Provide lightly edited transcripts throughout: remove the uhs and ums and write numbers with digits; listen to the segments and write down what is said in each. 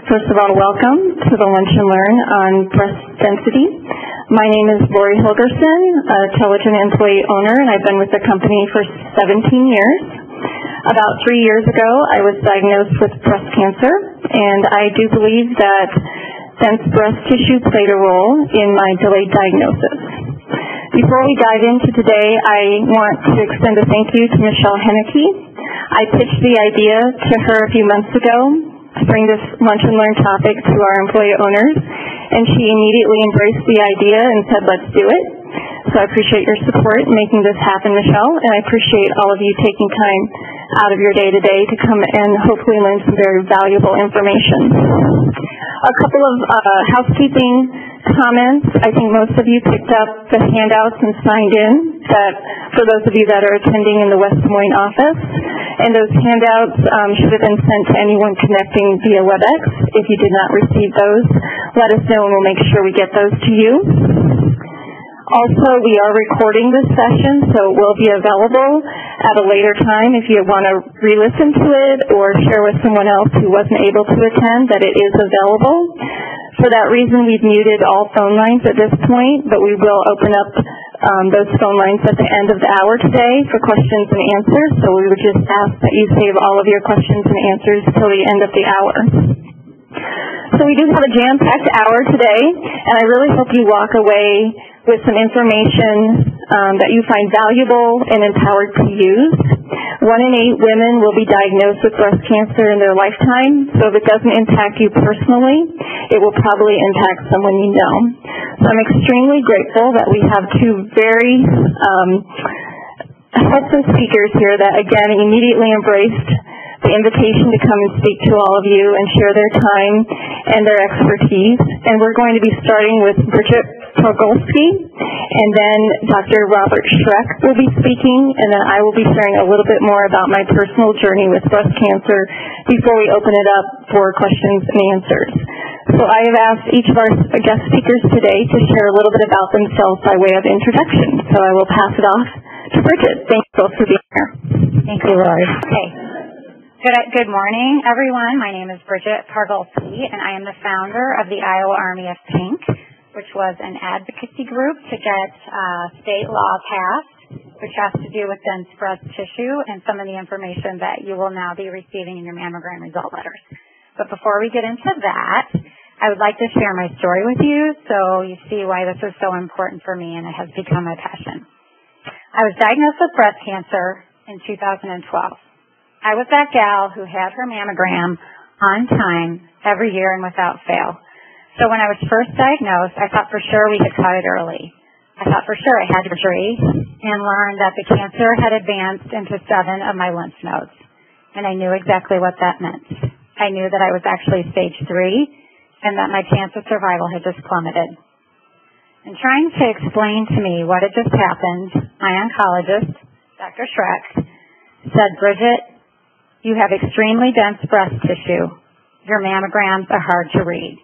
First of all, welcome to the Lunch and Learn on breast density. My name is Lori Holgerson, a Telligen employee owner, and I've been with the company for 17 years. About 3 years ago, I was diagnosed with breast cancer, and I do believe that dense breast tissue played a role in my delayed diagnosis. Before we dive into today, I want to extend a thank you to Michelle Henneke. I pitched the idea to her a few months ago to bring this Lunch and Learn topic to our employee owners, and she immediately embraced the idea and said, let's do it. So I appreciate your support in making this happen, Michelle, and I appreciate all of you taking time out of your day today to come and hopefully learn some very valuable information. A couple of housekeeping comments. I think most of you picked up the handouts and signed in, that for those of you that are attending in the West Des Moines office. And those handouts should have been sent to anyone connecting via WebEx. If you did not receive those, let us know and we'll make sure we get those to you. Also, we are recording this session, so it will be available at a later time if you want to re-listen to it or share with someone else who wasn't able to attend that it is available. For that reason, we've muted all phone lines at this point, but we will open up those phone lines at the end of the hour today for questions and answers. So we would just ask that you save all of your questions and answers till the end of the hour. So we do have a jam-packed hour today, and I really hope you walk away with some information that you find valuable and empowered to use. 1 in 8 women will be diagnosed with breast cancer in their lifetime, so if it doesn't impact you personally, it will probably impact someone you know. So I'm extremely grateful that we have two very helpful speakers here that, again, immediately embraced the invitation to come and speak to all of you and share their time and their expertise. And we're going to be starting with Bridget Cargill, and then Dr. Robert Schreck will be speaking, and then I will be sharing a little bit more about my personal journey with breast cancer before we open it up for questions and answers. So I have asked each of our guest speakers today to share a little bit about themselves by way of introduction. So I will pass it off to Bridget. Thank you both for being here. Thank you, Lori. Okay. Good morning, everyone. My name is Bridget Cargill, and I am the founder of the Iowa Army of Pink, which was an advocacy group to get state law passed, which has to do with dense breast tissue and some of the information that you will now be receiving in your mammogram result letters. But before we get into that, I would like to share my story with you so you see why this is so important for me and it has become my passion. I was diagnosed with breast cancer in 2012. I was that gal who had her mammogram on time every year and without fail. So when I was first diagnosed, I thought for sure we had caught it early. I thought for sure I had surgery and learned that the cancer had advanced into 7 of my lymph nodes. And I knew exactly what that meant. I knew that I was actually stage 3 and that my chance of survival had just plummeted. And trying to explain to me what had just happened, my oncologist, Dr. Schreck, said, Bridget, you have extremely dense breast tissue. Your mammograms are hard to read.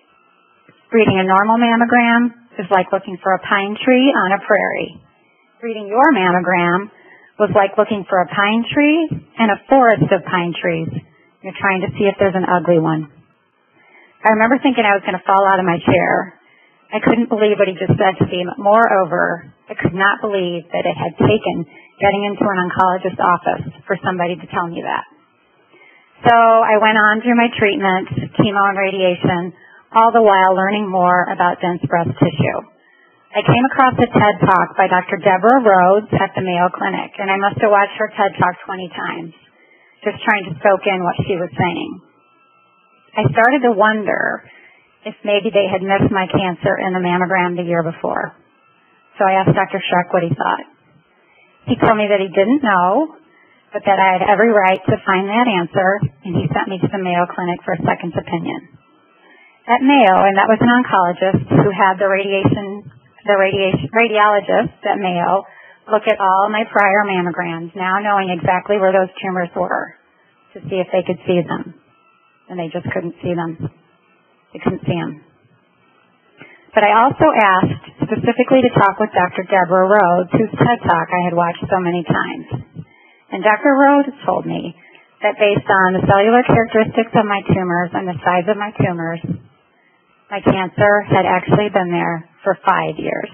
Reading a normal mammogram is like looking for a pine tree on a prairie. Reading your mammogram was like looking for a pine tree in a forest of pine trees. You're trying to see if there's an ugly one. I remember thinking I was going to fall out of my chair. I couldn't believe what he just said to me. Moreover, I could not believe that it had taken getting into an oncologist's office for somebody to tell me that. So I went on through my treatment, chemo and radiation, all the while learning more about dense breast tissue. I came across a TED Talk by Dr. Deborah Rhodes at the Mayo Clinic, and I must have watched her TED Talk 20 times, just trying to soak in what she was saying. I started to wonder if maybe they had missed my cancer in the mammogram the year before. So I asked Dr. Schreck what he thought. He told me that he didn't know, but that I had every right to find that answer, and he sent me to the Mayo Clinic for a second opinion. At Mayo, and that was an oncologist who had the radiologist at Mayo look at all my prior mammograms, now knowing exactly where those tumors were, to see if they could see them. And they just couldn't see them. They couldn't see them. But I also asked specifically to talk with Dr. Deborah Rhodes, whose TED Talk I had watched so many times. And Dr. Rhodes told me that based on the cellular characteristics of my tumors and the size of my tumors, my cancer had actually been there for 5 years.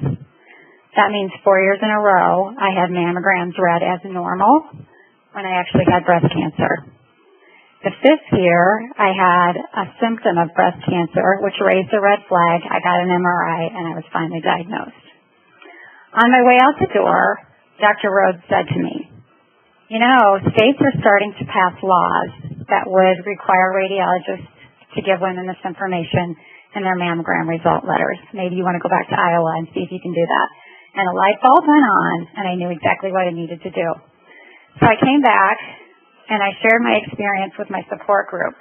That means 4 years in a row I had mammograms read as normal when I actually had breast cancer. The 5th year, I had a symptom of breast cancer, which raised a red flag. I got an MRI, and I was finally diagnosed. On my way out the door, Dr. Rhodes said to me, you know, states are starting to pass laws that would require radiologists to give women this information in their mammogram result letters. Maybe you want to go back to Iowa and see if you can do that. And a light bulb went on, and I knew exactly what I needed to do. So I came back, and I shared my experience with my support group.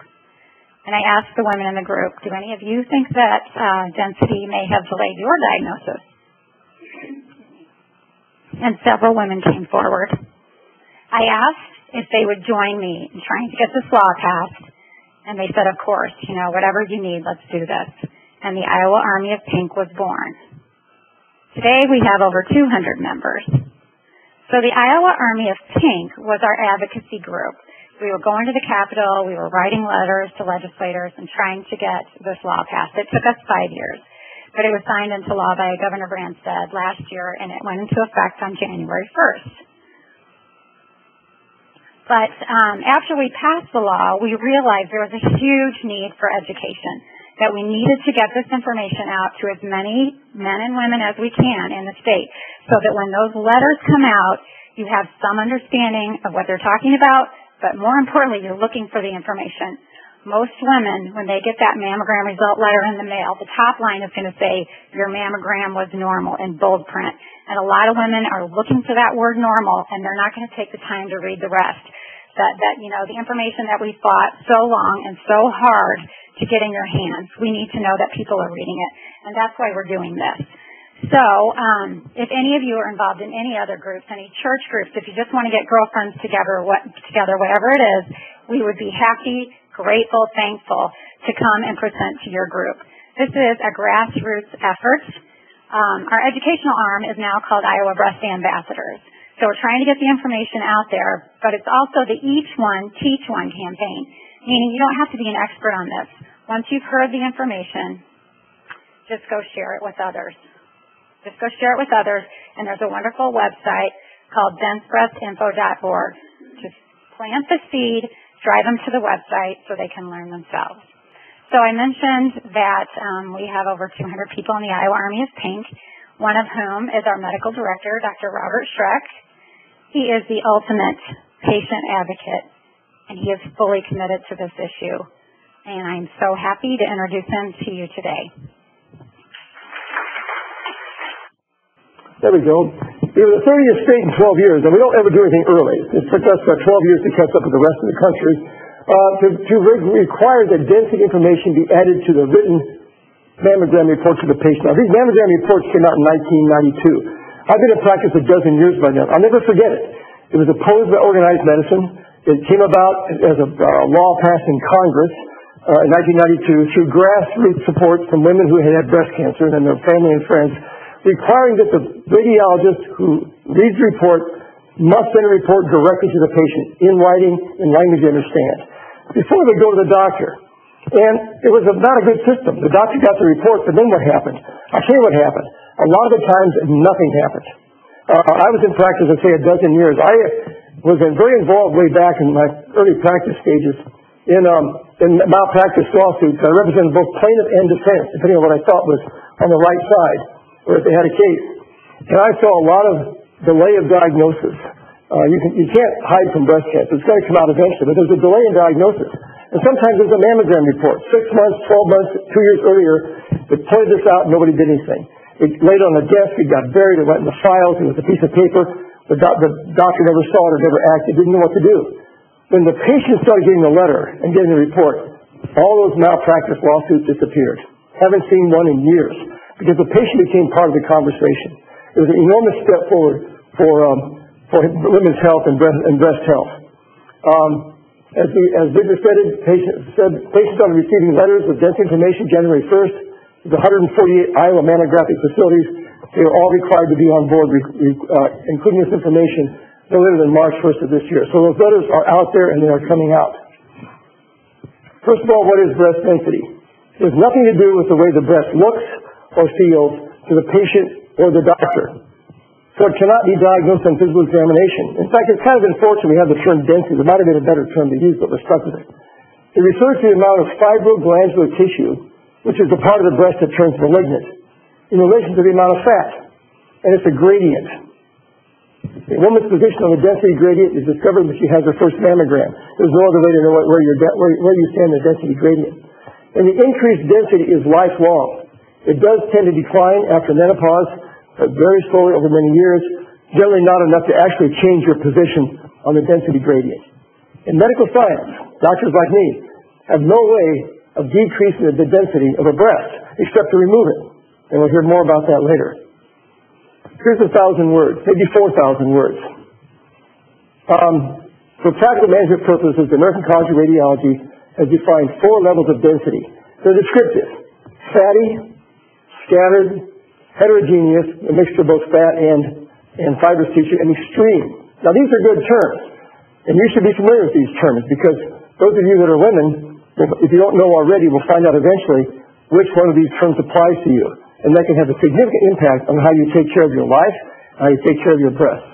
And I asked the women in the group, do any of you think that density may have delayed your diagnosis? And several women came forward. I asked if they would join me in trying to get this law passed, and they said, of course, you know, whatever you need, let's do this. And the Iowa Army of Pink was born. Today we have over 200 members. So the Iowa Army of Pink was our advocacy group. We were going to the Capitol, we were writing letters to legislators and trying to get this law passed. It took us 5 years, but it was signed into law by Governor Branstad last year, and it went into effect on January 1st. But after we passed the law, we realized there was a huge need for education, that we needed to get this information out to as many men and women as we can in the state, so that when those letters come out, you have some understanding of what they're talking about, but more importantly, you're looking for the information. Most women, when they get that mammogram result letter in the mail, the top line is going to say, your mammogram was normal in bold print. And a lot of women are looking for that word normal, and they're not going to take the time to read the rest. That you know, the information that we fought so long and so hard to get in your hands, we need to know that people are reading it. And that's why we're doing this. So if any of you are involved in any other groups, any church groups, if you just want to get girlfriends together, whatever it is, we would be happy, grateful, thankful to come and present to your group. This is a grassroots effort. Our educational arm is now called Iowa Breast Ambassadors. So we're trying to get the information out there, but it's also the Each One, Teach One campaign, meaning you don't have to be an expert on this. Once you've heard the information, just go share it with others. Just go share it with others, and there's a wonderful website called densebreastinfo.org. Just plant the seed, drive them to the website so they can learn themselves. So I mentioned that we have over 200 people in the Iowa Army of Pink, one of whom is our medical director, Dr. Robert Schreck. He is the ultimate patient advocate, and he is fully committed to this issue. And I'm so happy to introduce him to you today. There we go. We were the 30th state in 12 years, and we don't ever do anything early. It took us 12 years to catch up with the rest of the country to require that density information be added to the written mammogram report to the patient. Now, these mammogram reports came out in 1992. I've been in practice a dozen years by now. I'll never forget it. It was opposed by organized medicine. It came about as a law passed in Congress in 1992 through grassroots support from women who had breast cancer and their family and friends, requiring that the radiologist who reads the report must send a report directly to the patient in writing, in language they understand, before they go to the doctor. And it was not a good system. The doctor got the report, but then what happened? I'll tell you what happened. A lot of the times, nothing happened. I was in practice, I'd say, a dozen years. I was very involved way back in my early practice stages in malpractice lawsuits. I represented both plaintiff and defense, depending on what I thought was on the right side, or if they had a case. And I saw a lot of delay of diagnosis. You can't hide from breast cancer. It's going to come out eventually, but there's a delay in diagnosis. And sometimes there's a mammogram report, 6 months, 12 months, 2 years earlier, that pointed this out and nobody did anything. It laid on the desk, it got buried, it went in the files, it was a piece of paper. The doctor never saw it or never acted, didn't know what to do. When the patient started getting the letter and getting the report, all those malpractice lawsuits disappeared. Haven't seen one in years, because the patient became part of the conversation. It was an enormous step forward for women's health and breast health. As Bridget stated, patients started receiving letters with density information January 1st. The 148 Iowa mammographic facilities, they are all required to be on board, including this information no later than March 1st of this year. So those letters are out there and they are coming out. First of all, what is breast density? It has nothing to do with the way the breast looks or feels to the patient or the doctor. So it cannot be diagnosed on physical examination. In fact, it's kind of unfortunate we have the term density. There might have been a better term to use, but we're stuck with it. It refers to the amount of fibroglandular tissue, which is the part of the breast that turns malignant, in relation to the amount of fat. And it's a gradient. A woman's position on the density gradient is discovered when she has her first mammogram. There's no other way to know where you stand in the density gradient. And the increased density is lifelong. It does tend to decline after menopause, but very slowly over many years, generally not enough to actually change your position on the density gradient. In medical science, doctors like me have no way of decreasing the density of a breast except to remove it. And we'll hear more about that later. Here's 1,000 words, maybe 4,000 words. For practical management purposes, the American College of Radiology has defined 4 levels of density. They're descriptive: fatty, scattered, heterogeneous, a mixture of both fat and fibrous tissue, and extreme. Now these are good terms, and you should be familiar with these terms because those of you that are women, if you don't know already, will find out eventually which one of these terms applies to you. And that can have a significant impact on how you take care of your life, how you take care of your breasts.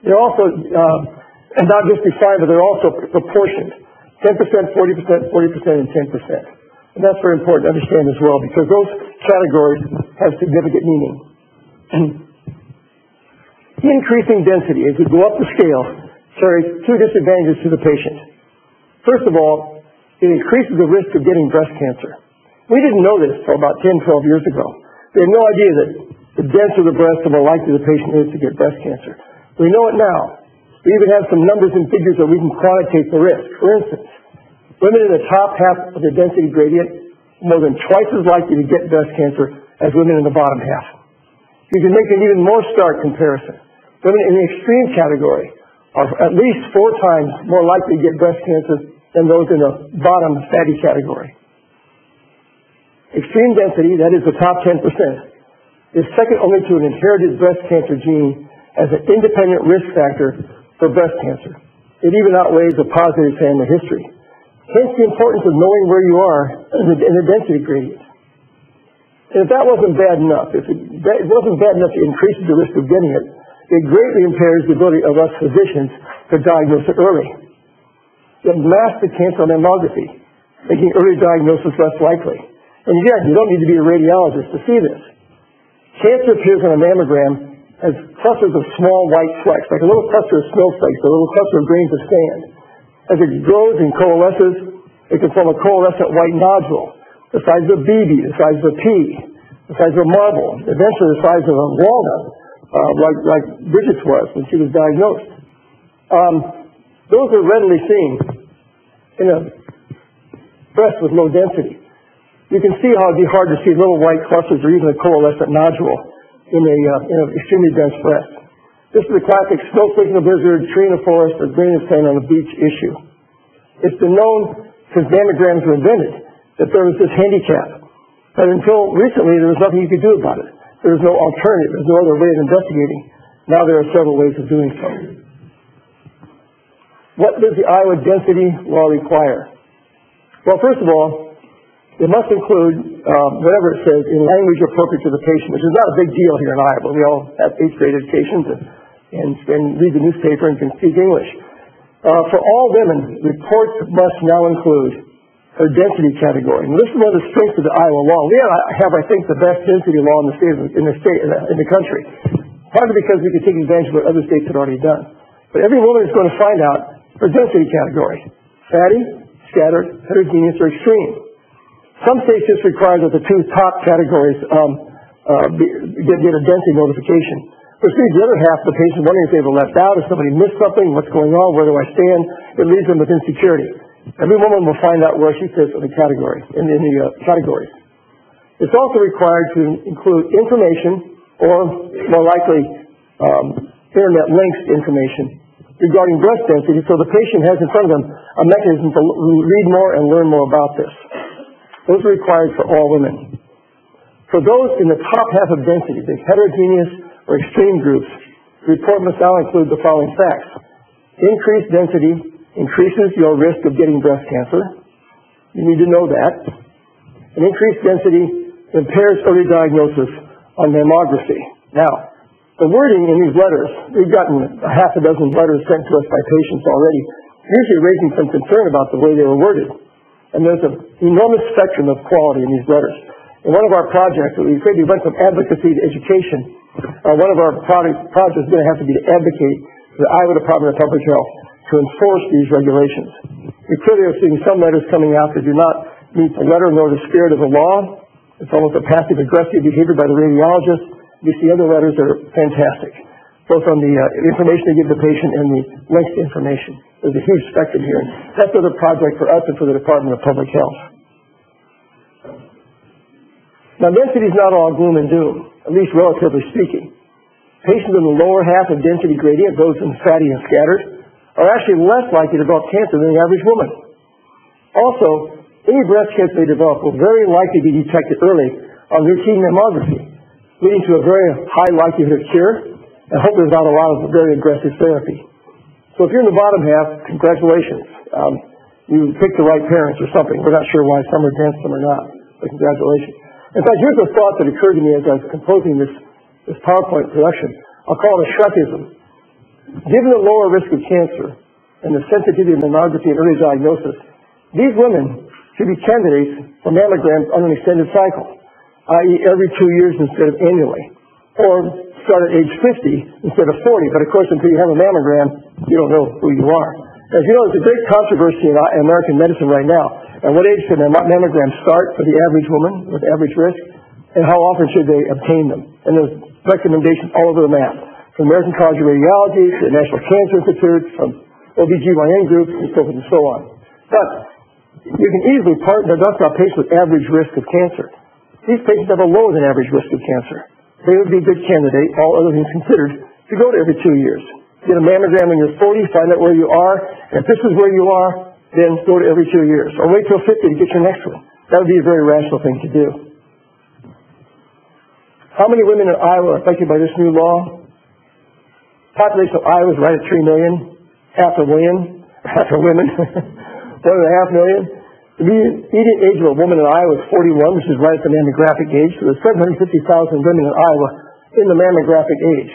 They're also, and not just defined, but they're also proportioned. 10%, 40%, 40%, and 10%. And that's very important to understand as well because those categories have significant meaning. Increasing density as we go up the scale carries 2 disadvantages to the patient. First of all, it increases the risk of getting breast cancer. We didn't know this until about 10, 12 years ago. We had no idea that the denser the breast, the more likely the patient is to get breast cancer. We know it now. We even have some numbers and figures that we can quantitate the risk. For instance, women in the top half of the density gradient are more than twice as likely to get breast cancer as women in the bottom half. You can make an even more stark comparison. Women in the extreme category are at least 4 times more likely to get breast cancer than those in the bottom fatty category. Extreme density, that is the top 10%, is second only to an inherited breast cancer gene as an independent risk factor for breast cancer. It even outweighs a positive family history. Hence the importance of knowing where you are in the density gradient. And if that wasn't bad enough, if it wasn't bad enough to increase the risk of getting it, it greatly impairs the ability of us physicians to diagnose it early. It masks the cancer on mammography, making early diagnosis less likely. And again, you don't need to be a radiologist to see this. Cancer appears on a mammogram as clusters of small white flecks, like a little cluster of snowflakes, a little cluster of grains of sand. As it grows and coalesces, it can form a coalescent white nodule, the size of a BB, the size of a pea, the size of a marble, eventually the size of a walnut, like Bridget's was when she was diagnosed. Those are readily seen in a breast with low density. You can see how it'd be hard to see little white clusters or even a coalescent nodule in an extremely dense breast. This is a classic snowflake in a blizzard, tree in a forest, or grain of sand on a beach issue. It's been known since mammograms were invented that there was this handicap. But until recently, there was nothing you could do about it. There was no alternative. There was no other way of investigating. Now there are several ways of doing so. What does the Iowa density law require? Well, first of all, it must include whatever it says in language appropriate to the patient, which is not a big deal here in Iowa. We all have 8th grade educations and read the newspaper and can speak English. For all women, reports must now include her density category. And this is one of the strengths of the Iowa law. We have, I think, the best density law in the country. Partly because we can take advantage of what other states had already done. But every woman is going to find out her density category: fatty, scattered, heterogeneous, or extreme. Some states just require that the 2 top categories get a density notification. Which leaves the other half of the patient wondering if they were left out, if somebody missed something, what's going on, where do I stand? It leaves them with insecurity. Every woman will find out where she fits in the category, in the categories. It's also required to include information, or more likely, internet links information regarding breast density, so the patient has in front of them a mechanism to read more and learn more about this. Those are required for all women. For those in the top half of density, the heterogeneous or extreme groups, The report must now include the following facts. Increased density increases your risk of getting breast cancer. You need to know that. An increased density impairs early diagnosis on mammography. Now, the wording in these letters, we've gotten a half a dozen letters sent to us by patients already, usually raising some concern about the way they were worded. And there's an enormous spectrum of quality in these letters. In one of our projects, we went from advocacy to education. One of our projects is going to have to be to advocate to the Iowa Department of Public Health to enforce these regulations. We clearly are seeing some letters coming out that do not meet the letter nor the spirit of the law. It's almost a passive-aggressive behavior by the radiologist. We see other letters that are fantastic, both on the information they give the patient and the links to information. There's a huge spectrum here. That's another project for us and for the Department of Public Health. Now, density is not all gloom and doom, at least relatively speaking. Patients in the lower half of density gradient, those in fatty and scattered, are actually less likely to develop cancer than the average woman. Also, any breast cancer they develop will very likely be detected early on routine mammography, leading to a very high likelihood of cure, and hopefully without a lot of very aggressive therapy. So if you're in the bottom half, congratulations. You picked the right parents or something. We're not sure why some are dense, some are not, but congratulations. In fact, here's a thought that occurred to me as I was composing this PowerPoint production. I'll call it a Shrekism. Given the lower risk of cancer and the sensitivity of mammography and early diagnosis, these women should be candidates for mammograms on an extended cycle, i.e. every 2 years instead of annually, or start at age 50 instead of 40. But of course, until you have a mammogram, you don't know who you are. As you know, there's a great controversy in American medicine right now. At what age should mammograms start for the average woman with average risk, and how often should they obtain them? And there's recommendations all over the map, from American College of Radiology to the National Cancer Institute, from OBGYN groups, and so forth and so on. But you can easily partner thus not patients with average risk of cancer. These patients have a lower than average risk of cancer. They would be a good candidate, all other things considered, to go to every 2 years. Get a mammogram when you're 40, find out where you are, and if this is where you are, then go to every 2 years. Or wait till 50 to get your next one. That would be a very rational thing to do. How many women in Iowa are affected by this new law? Population of Iowa is right at 3 million. Half a women. 1.5 million. The median age of a woman in Iowa is 41, which is right at the mammographic age. So there's 750,000 women in Iowa in the mammographic age.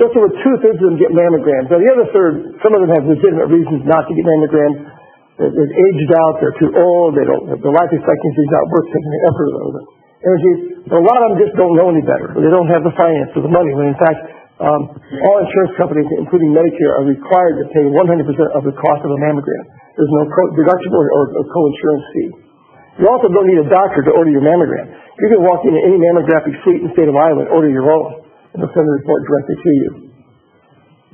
Just over 2/3 of them get mammograms. Now the other third, some of them have legitimate reasons not to get mammograms. They're aged out, they're too old, the life expectancy is not worth taking the effort of the energy. But a lot of them just don't know any better. They don't have the finance or the money. When in fact, all insurance companies, including Medicare, are required to pay 100% of the cost of a mammogram. There's no deductible or co-insurance fee. You also don't need a doctor to order your mammogram. You can walk into any mammographic suite in the state of Iowa and order your own, and they'll send the report directly to you.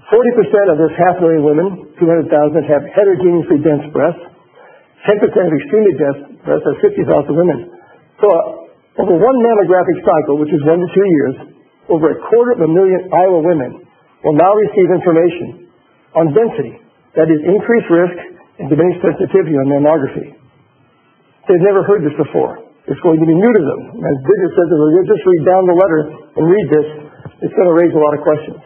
40% of this 500,000 women, 200,000, have heterogeneously dense breasts. 10% have extremely dense breasts, that's 50,000 women. So over one mammographic cycle, which is 1 to 2 years, over 250,000 Iowa women will now receive information on density, that is increased risk and diminished sensitivity on mammography. They've never heard this before. It's going to be new to them. As Bridget says, if we just read down the letter and read this, it's going to raise a lot of questions.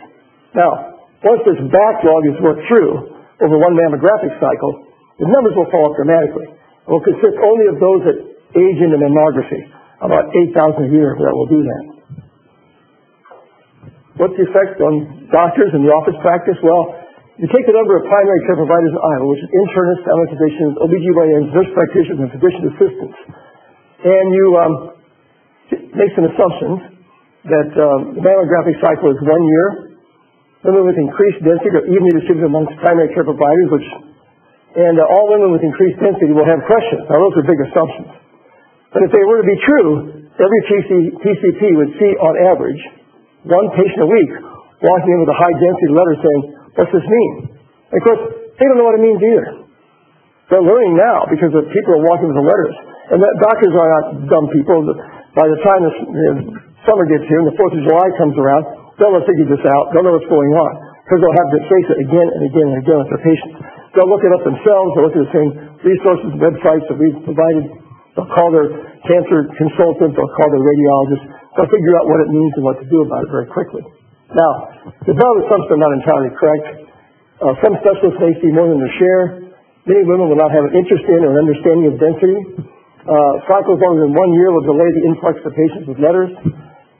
Now, once this backlog is worked through over one mammographic cycle, the numbers will fall up dramatically. It will consist only of those that age into mammography, about 8,000 a year that will do that. What's the effect on doctors and the office practice? Well, you take the number of primary care providers in Iowa, which is internists, family physicians, OBGYNs, nurse practitioners, and physician assistants, and you make some assumptions that the mammographic cycle is 1 year. Women with increased density are evenly distributed amongst primary care providers, and all women with increased density will have questions. Now, those are big assumptions. But if they were to be true, every PCP would see, on average, one patient a week walking in with a high-density letter saying, what's this mean? And of course, they don't know what it means either. They're learning now because the people are walking with the letters. And doctors are not dumb people. By the time the summer gets here and the 4th of July comes around, they'll have figured this out. They'll know what's going on because they'll have to face it again and again and again with their patients. They'll look it up themselves. They'll look at the same resources and websites that we've provided. They'll call their cancer consultant. They'll call their radiologist. They'll figure out what it means and what to do about it very quickly. Now, the above assumptions are not entirely correct. Some specialists may see more than their share. Many women will not have an interest in or an understanding of density. Cycles longer than 1 year will delay the influx of patients with letters.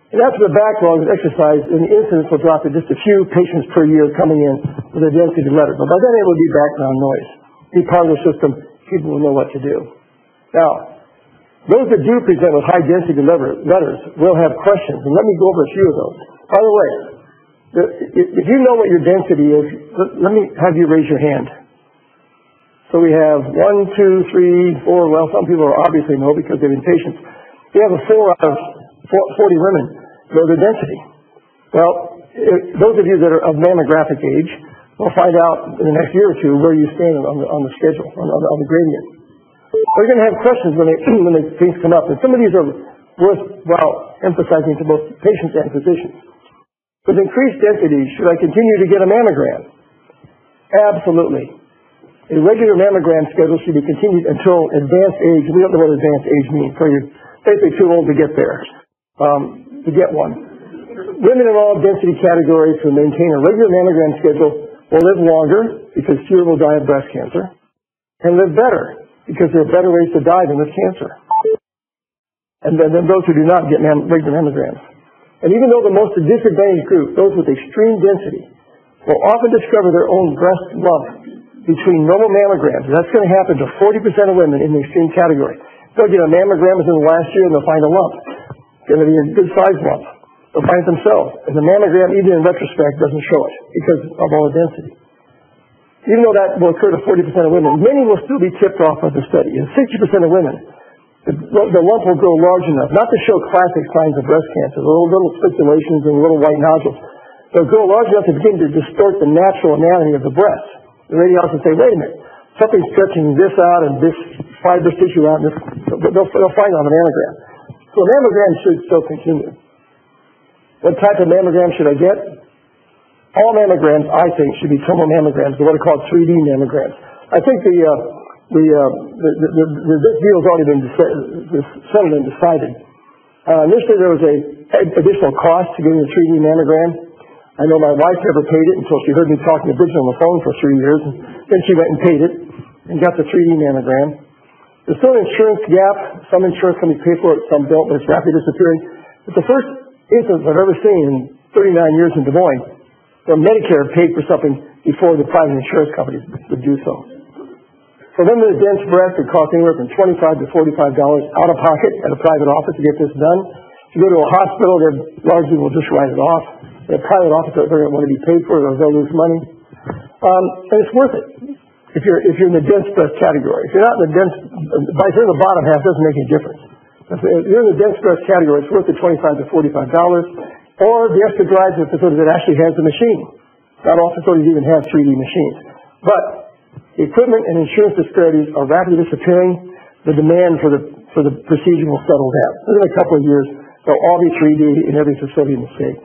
And after the backlog is exercised, then the incidence will drop to just a few patients per year coming in with a density letter. But by then it will be background noise. Be part of the system, people will know what to do. Now, those that do present with high density letters will have questions, and let me go over a few of those. By the way, if you know what your density is, let me have you raise your hand. So we have 1, 2, 3, 4, well, some people obviously know because they've been patients. We have a 4 out of 40 women know their density. Well, those of you that are of mammographic age will find out in the next year or two where you stand on the schedule, on the gradient. They're going to have questions when things come up, and some of these are worthwhile emphasizing to both patients and physicians. With increased density, should I continue to get a mammogram? Absolutely. A regular mammogram schedule should be continued until advanced age. We don't know what advanced age means, so you're basically too old to get there, to get one. Women in all density categories who maintain a regular mammogram schedule will live longer because fewer will die of breast cancer, and live better because there are better ways to die than with cancer. And then those who do not get regular mammograms. And even though the most disadvantaged group, those with extreme density, will often discover their own breast lump between normal mammograms. That's going to happen to 40% of women in the extreme category. They'll get a mammogram within the last year and they'll find a lump. It's going to be a good sized lump. They'll find it themselves. And the mammogram, even in retrospect, doesn't show it because of all the density. Even though that will occur to 40% of women, many will still be tipped off by the study. In 60% of women, the lump will grow large enough, not to show classic signs of breast cancer, little spiculations and little white nodules. They'll grow large enough to begin to distort the natural anatomy of the breast. The radiologist will say, wait a minute, something's stretching this out and this fibrous tissue out, and this, they'll find it on the mammogram. So a mammogram should still continue. What type of mammogram should I get? All mammograms, I think, should be tomo mammograms, or what are called 3D mammograms. I think this deal has already been settled and decided. Initially, there was an additional cost to getting a 3D mammogram. I know my wife never paid it until she heard me talking to Bridget on the phone for 3 years, and then she went and paid it and got the 3D mammogram. There's still an insurance gap. Some insurance companies pay for it, some don't, but it's rapidly disappearing. It's the first instance I've ever seen in 39 years in Des Moines where Medicare paid for something before the private insurance companies would do so. For women with dense breasts, it costs anywhere from $25 to $45 out of pocket at a private office to get this done. If you go to a hospital, they largely will just write it off. A private office, they're going to want to be paid for it, or they'll lose money. And it's worth it if you're in the dense breast category. If you're not in the dense, if you're in the bottom half, it doesn't make any difference. If you're in the dense breast category, it's worth the $25 to $45. Or the extra drive to a facility that actually has the machine. Not all facilities even have 3D machines. But the equipment and insurance disparities are rapidly disappearing. The demand for the procedure will settle down. Within a couple of years, they'll all be 3D in every facility in the state.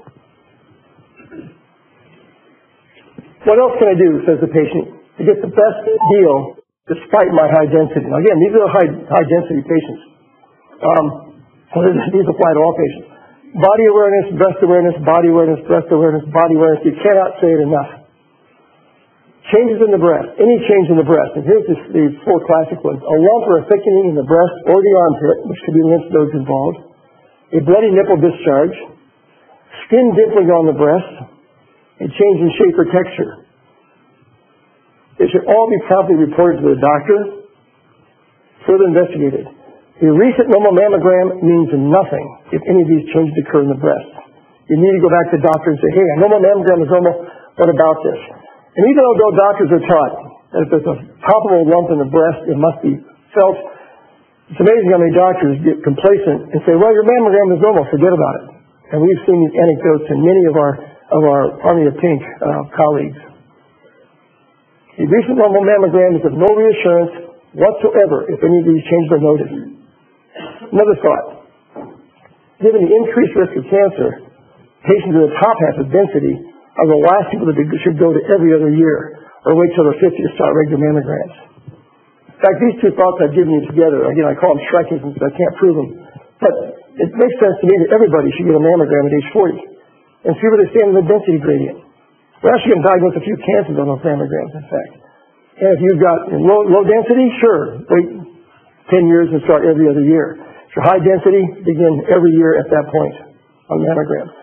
What else can I do, says the patient, to get the best deal despite my high density? Now again, these are high density patients. These apply to all patients. Body awareness, breast awareness, body awareness, breast awareness, body awareness. You cannot say it enough. Changes in the breast, any change in the breast, and here's the 4 classic ones. A lump or a thickening in the breast or the armpit, which could be lymph nodes involved. A bloody nipple discharge. Skin dimpling on the breast. A change in shape or texture. It should all be promptly reported to the doctor, further investigated. A recent normal mammogram means nothing if any of these changes occur in the breast. You need to go back to the doctor and say, hey, a normal mammogram is normal, what about this? And even though doctors are taught that if there's a palpable lump in the breast, it must be felt, it's amazing how many doctors get complacent and say, well, your mammogram is normal, forget about it. And we've seen these anecdotes in many of our Army of Pink colleagues. A recent normal mammogram is of no reassurance whatsoever if any of these changes are noted. Another thought. Given the increased risk of cancer, patients in the top half of density are the last people that should go to every other year or wait till they're 50 to start regular mammograms. In fact, these 2 thoughts I've given you together, again, I call them striking since I can't prove them, but it makes sense to me that everybody should get a mammogram at age 40. and see where they stand in the density gradient. We're actually going to diagnose a few cancers on those mammograms, in fact. And if you've got low density, sure, wait 10 years and start every other year. If you're high density, begin every year at that point on mammograms.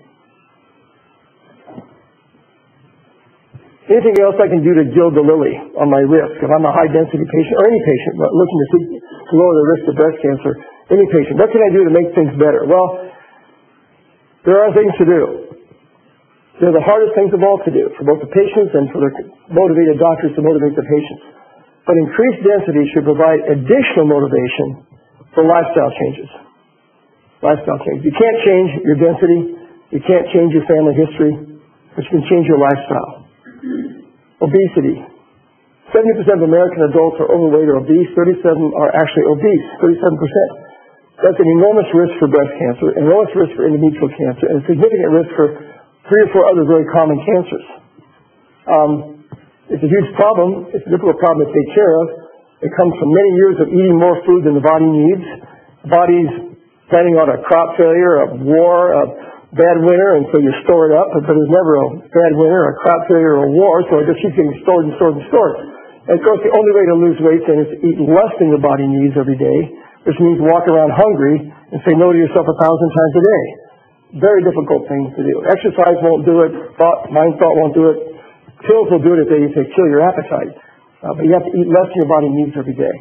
Anything else I can do to gild the lily on my risk? If I'm a high density patient, or any patient looking to lower the risk of breast cancer, any patient, what can I do to make things better? Well, there are things to do. They're the hardest things of all to do for both the patients and for the motivated doctors to motivate the patients. But increased density should provide additional motivation for lifestyle changes. Lifestyle change. You can't change your density. You can't change your family history, but you can change your lifestyle. Obesity. 70% of American adults are overweight or obese. 37 are actually obese. 37%. That's an enormous risk for breast cancer, enormous risk for endometrial cancer, and a significant risk for 3 or 4 other very common cancers. It's a huge problem. It's a difficult problem to take care of. It comes from many years of eating more food than the body needs. The body's planning on a crop failure, a war, a bad winter, and so you store it up. But there's never a bad winter, a crop failure, or a war, so it just keeps getting stored and stored and stored. And of course, the only way to lose weight then is to eat less than your body needs every day, which means walk around hungry and say no to yourself 1,000 times a day. Very difficult thing to do. Exercise won't do it. Mind thought won't do it. Pills will do it if they kill your appetite. But you have to eat less than your body needs every day.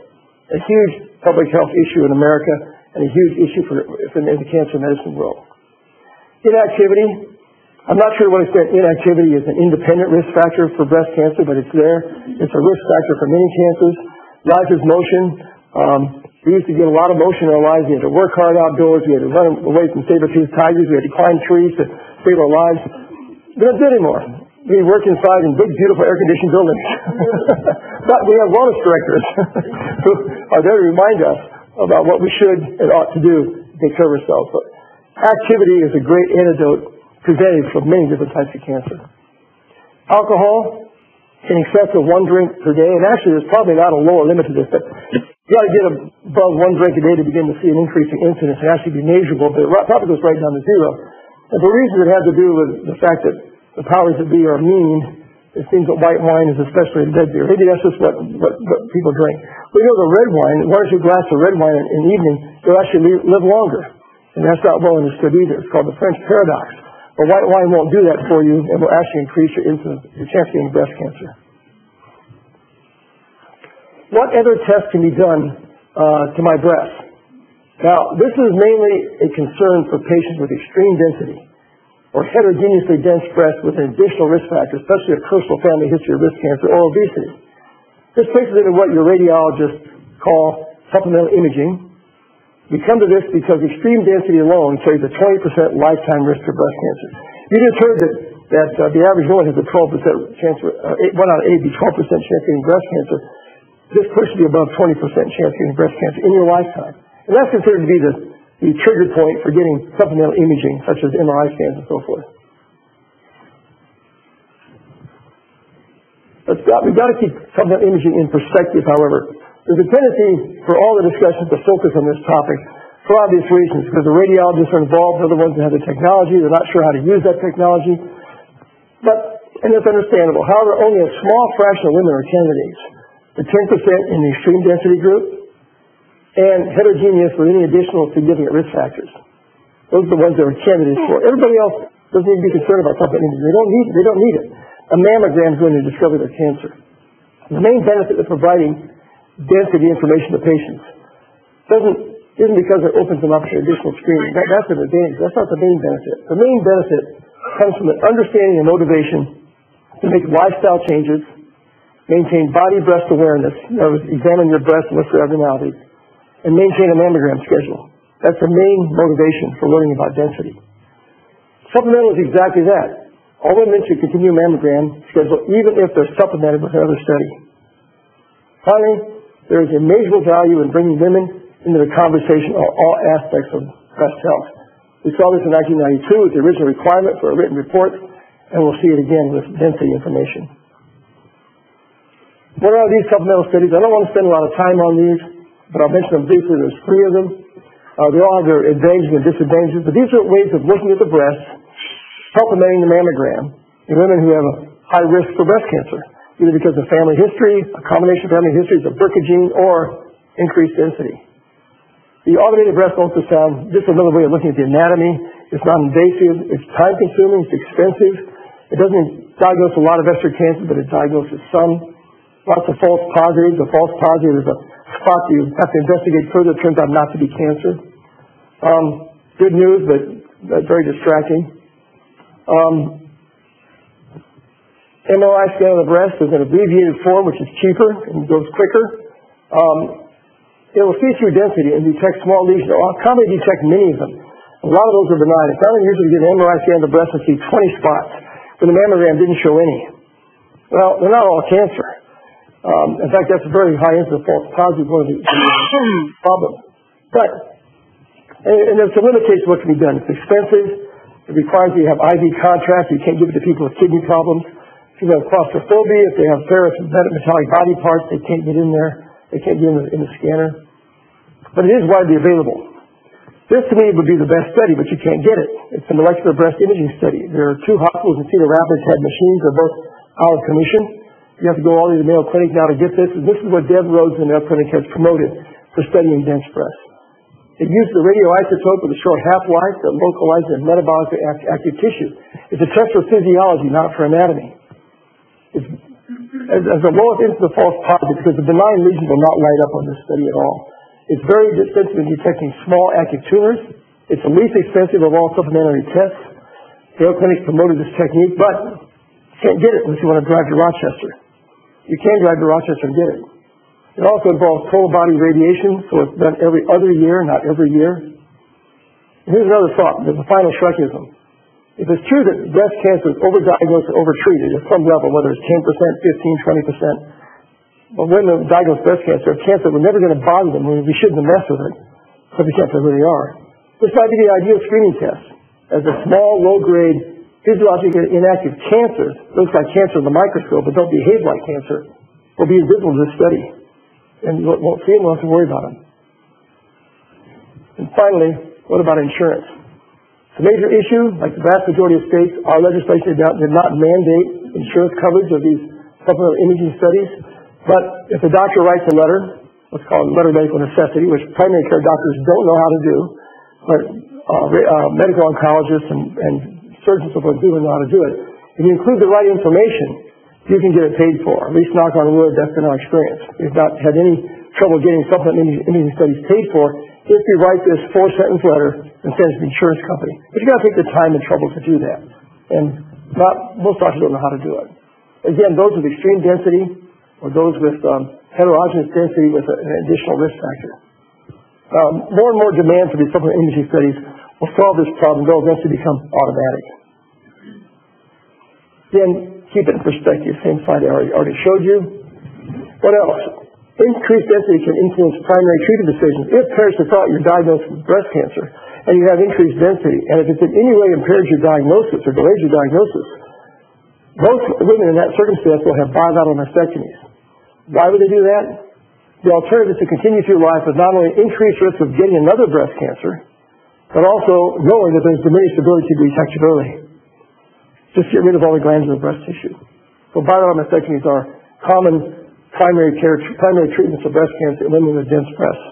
A huge public health issue in America and a huge issue in the cancer medicine world. Inactivity. I'm not sure to what extent inactivity is an independent risk factor for breast cancer, but it's there. It's a risk factor for many cancers. Rises motion. We used to get a lot of motion in our lives. We had to work hard outdoors. We had to run away from saber-toothed tigers. We had to climb trees to save our lives. We don't do it anymore. We work inside in big, beautiful, air-conditioned buildings. But we have wellness directors who are there to remind us about what we should and ought to do to take care of ourselves. But activity is a great antidote preventive for many different types of cancer. Alcohol, in excess of 1 drink per day, and actually there's probably not a lower limit to this, but you got to get above 1 drink a day to begin to see an increase in incidence and actually be measurable, but it probably goes right down to 0. And for reasons that have to do with the fact that the powers that be are mean, it seems that white wine is especially in red beer. Maybe that's just what people drink. We know the red wine, 1 or 2 glasses of red wine in the evening, they'll actually live longer. And that's not well understood either. It's called the French paradox. But white wine won't do that for you and will actually increase your incidence, your chance of getting breast cancer. What other tests can be done to my breast? Now, this is mainly a concern for patients with extreme density or heterogeneously dense breasts with an additional risk factor, especially a personal family history of breast cancer or obesity. This places it in what your radiologists call supplemental imaging. We come to this because extreme density alone carries a 20% lifetime risk for breast cancer. You just heard that the average woman has a 12% chance, 1 out of 8 be 12% chance of getting breast cancer. This pushes you above 20% chance of getting breast cancer in your lifetime. And that's considered to be the trigger point for getting supplemental imaging, such as MRI scans and so forth. We've got to keep supplemental imaging in perspective, however. There's a tendency for all the discussions to focus on this topic for obvious reasons, because the radiologists are involved, they're the ones that have the technology, they're not sure how to use that technology. And it's understandable. However, only a small fraction of women are candidates. The 10% in the extreme density group and heterogeneous with any additional significant risk factors. Those are the ones that are candidates for. Everybody else doesn't need to be concerned about supplemental imaging. They don't need it. A mammogram is going to discover their cancer. The main benefit of providing density information to patients isn't because it opens them up to additional screening. That's an advantage. That's not the main benefit. The main benefit comes from an understanding and motivation to make lifestyle changes, maintain body-breast awareness, examine your breast and look for abnormalities, and maintain a mammogram schedule. That's the main motivation for learning about density. Supplemental is exactly that. All women should continue a mammogram schedule even if they're supplemented with another study. Finally, there is a measurable value in bringing women into the conversation on all aspects of breast health. We saw this in 1992 with the original requirement for a written report, and we'll see it again with density information. What are these supplemental studies? I don't want to spend a lot of time on these, but I'll mention them briefly. There's 3 of them. They all have their advantages and disadvantages, but these are ways of looking at the breast supplementing the mammogram in women who have a high risk for breast cancer, either because of family history, a combination of family histories, a BRCA gene, or increased density. The automated breast ultrasound, this is another way of looking at the anatomy. It's non-invasive, it's time-consuming, it's expensive. It doesn't diagnose a lot of breast cancer, but it diagnoses some. Lots of false positives. A false positive is a spot you have to investigate further. It turns out not to be cancer. Good news, but very distracting. MRI scan of the breast is an abbreviated form, which is cheaper and goes quicker. It will see through density and detect small lesions. I'll commonly detect many of them. A lot of those are benign. It's not unusual to get an MRI scan of the breast and see 20 spots, but the mammogram didn't show any. Well, they're not all cancer. In fact, that's a very high incidence of false positive, one of the problems. But, and there's a limitation to what can be done. It's expensive. It requires you to have IV contrast. You can't give it to people with kidney problems. If you have claustrophobia, if they have ferrous metallic body parts, they can't get in there. They can't get in the scanner. But it is widely available. This, to me, would be the best study, but you can't get it. It's a molecular breast imaging study. There are 2 hospitals in Cedar Rapids had machines. They're both out of commission. You have to go all the way to the Mayo Clinic now to get this. And this is what Deb Rhodes in the Mayo Clinic has promoted for studying dense breasts. It uses a radioisotope with a short half-life that localizes in metabolically active tissue. It's a test for physiology, not for anatomy. It's as the lowest incidence of false positives because the benign lesions will not light up on this study at all. It's very sensitive in detecting small active tumors. It's the least expensive of all supplementary tests. Mayo Clinic promoted this technique, but you can't get it unless you want to drive to Rochester. You can drive to Rochester and get it. It also involves total body radiation, so it's done every other year, not every year. And here's another thought. There's a final Shrekism. If it's true that breast cancer is overdiagnosed and overtreated at some level, whether it's 10%, 15, 20%, but women diagnosed breast cancer have cancer, we're never going to bother them. We shouldn't mess with it, but we can't really are. This might be the ideal screening test. As a small, low-grade, physiologically inactive cancer, looks like cancer in the microscope, but don't behave like cancer, will be invisible to this study. And you won't see them, you won't have to worry about them. And finally, what about insurance? It's a major issue. Like the vast majority of states, our legislation did not mandate insurance coverage of these supplemental imaging studies. But if the doctor writes a letter, what's called a letter of medical necessity, which primary care doctors don't know how to do, but medical oncologists and surgeons and so forth do know how to do it. If you include the right information, you can get it paid for. At least, knock on wood, that's been our experience. We've not had any trouble getting supplemental imaging studies paid for if you write this 4-sentence letter and send it to the insurance company. But you've got to take the time and trouble to do that. And most doctors don't know how to do it. Again, those with extreme density or those with heterogeneous density with an additional risk factor. More and more demand for these supplemental imaging studies will solve this problem. They'll eventually become automatic. Then, keep it in perspective. Same slide I already showed you. What else? Increased density can influence primary treatment decisions. If parents have thought you're diagnosed with breast cancer and you have increased density, and if it in any way impairs your diagnosis or delays your diagnosis, most women in that circumstance will have bilateral mastectomies. Why would they do that? The alternative is to continue through life with not only increased risk of getting another breast cancer, but also knowing that there's diminished ability to detect it early. Just get rid of all the glandular breast tissue. So bilateral mastectomies are common primary treatments of breast cancer in women with dense breasts.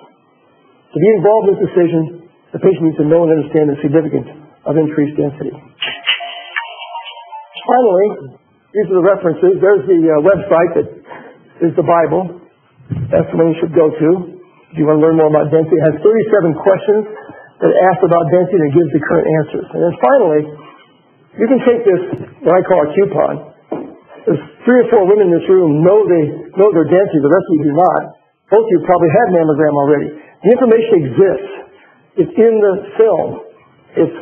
To be involved in this decision, the patient needs to know and understand the significance of increased density. Finally, these are the references. There's the website that is the Bible. That's the one you should go to if you want to learn more about density. It has 37 questions that ask about density and it gives the current answers. And then finally, you can take this, what I call a coupon. There's 3 or 4 women in this room know their density. The rest of you do not. Both of you probably had mammogram already. The information exists. It's in the film. It's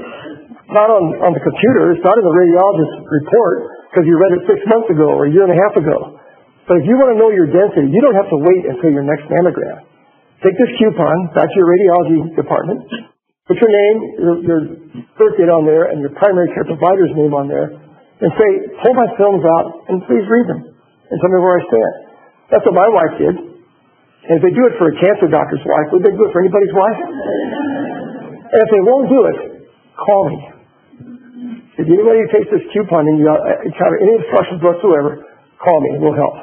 not on the computer. It's not in the radiologist's report because you read it 6 months ago or a year and a half ago. But if you want to know your density, you don't have to wait until your next mammogram. Take this coupon back to your radiology department. Put your name, your birth date on there, and your primary care provider's name on there, and say, pull my films out and please read them and tell me where I stand. That's what my wife did. And if they do it for a cancer doctor's wife, would they do it for anybody's wife? And if they won't do it, call me. If anybody who takes this coupon and you encounter any obstructions whatsoever, call me. We'll help.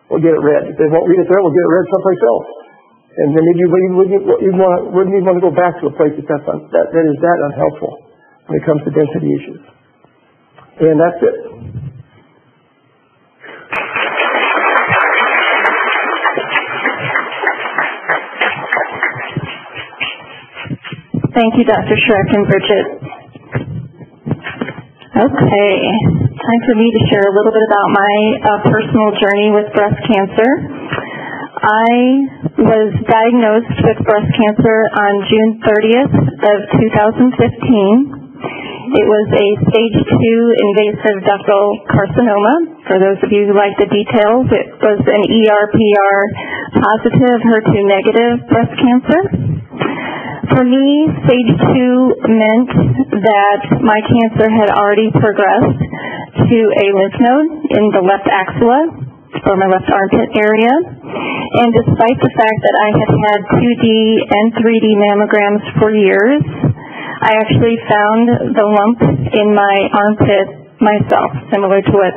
We'll get it read. If they won't read it there, we'll get it read someplace else. And then maybe you wouldn't even want to go back to a place that is that unhelpful when it comes to density issues. And that's it. Thank you, Dr. Schreck and Bridget. Okay, time for me to share a little bit about my personal journey with breast cancer. I was diagnosed with breast cancer on June 30th of 2015. It was a stage 2 invasive ductal carcinoma. For those of you who like the details, it was an ER/PR positive, HER2 negative breast cancer. For me, stage 2 meant that my cancer had already progressed to a lymph node in the left axilla, or my left armpit area. And despite the fact that I had had 2D and 3D mammograms for years, I actually found the lump in my armpit myself, similar to what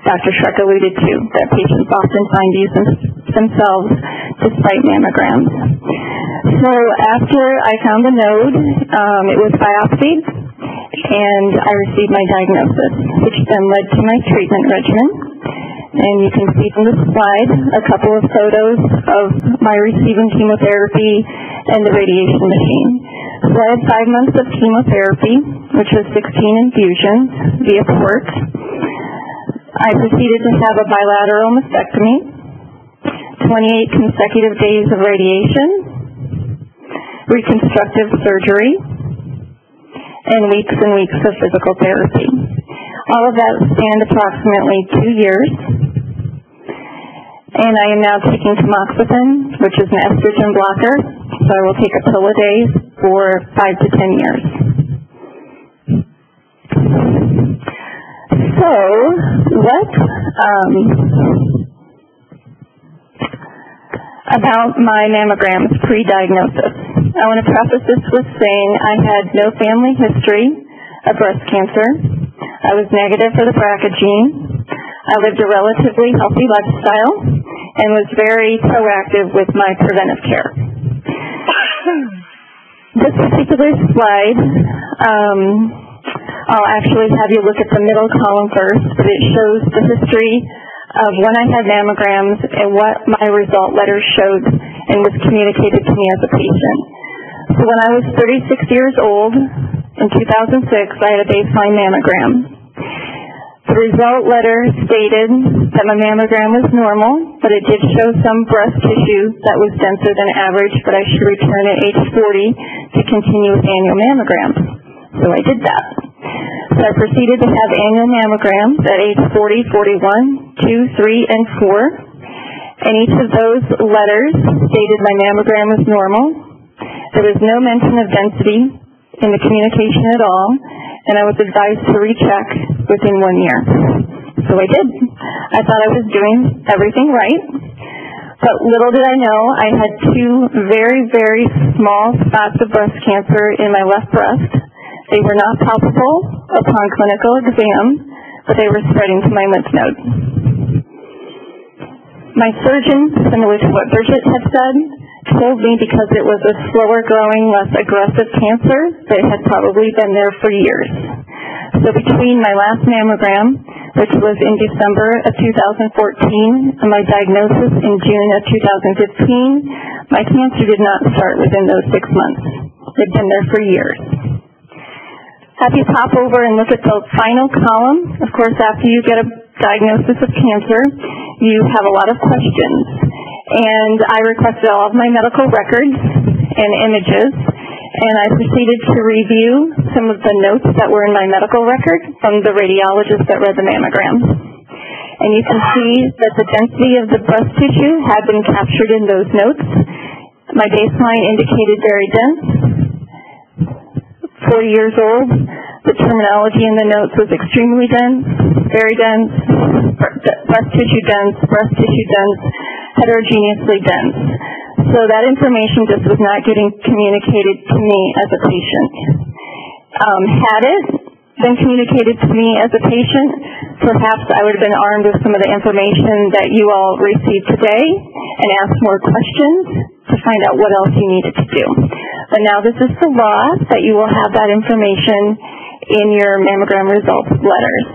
Dr. Schreck alluded to, that patients often find these themselves despite mammograms. So after I found the node, it was biopsied, and I received my diagnosis, which then led to my treatment regimen. And you can see from the slide a couple of photos of my receiving chemotherapy and the radiation machine. So I had 5 months of chemotherapy, which was 16 infusions via port. I proceeded to have a bilateral mastectomy, 28 consecutive days of radiation, reconstructive surgery, and weeks of physical therapy. All of that spanned approximately 2 years. And I am now taking tamoxifen, which is an estrogen blocker, so I will take a pill a day for 5 to 10 years. So, what about my mammograms pre-diagnosis? I want to preface this with saying I had no family history of breast cancer. I was negative for the BRCA gene. I lived a relatively healthy lifestyle and was very proactive with my preventive care. This particular slide, I'll actually have you look at the middle column first, but it shows the history of when I had mammograms and what my result letters showed and was communicated to me as a patient. So when I was 36 years old, in 2006, I had a baseline mammogram. The result letter stated that my mammogram was normal, but it did show some breast tissue that was denser than average, but I should return at age 40 to continue with annual mammograms. So I did that. So I proceeded to have annual mammograms at age 40, 41, 2, 3, and 4. And each of those letters stated my mammogram was normal. There was no mention of density in the communication at all, and I was advised to recheck within 1 year. So I did. I thought I was doing everything right, but little did I know I had 2 very, very small spots of breast cancer in my left breast. They were not palpable upon clinical exam, but they were spreading to my lymph node. My surgeon, similar to what Bridget had said, told me because it was a slower growing, less aggressive cancer, that it had probably been there for years. So between my last mammogram, which was in December of 2014, and my diagnosis in June of 2015, my cancer did not start within those 6 months. It had been there for years. Have you pop over and look at the final column. Of course, after you get a diagnosis of cancer, you have a lot of questions. And I requested all of my medical records and images, and I proceeded to review some of the notes that were in my medical record from the radiologist that read the mammogram. And you can see that the density of the breast tissue had been captured in those notes. My baseline indicated very dense. 40 years old. The terminology in the notes was extremely dense, very dense, breast tissue dense, heterogeneously dense. So that information just was not getting communicated to me as a patient. Had it, been communicated to me as a patient, perhaps I would have been armed with some of the information that you all received today and asked more questions to find out what else you needed to do. But now this is the law that you will have that information in your mammogram results letters.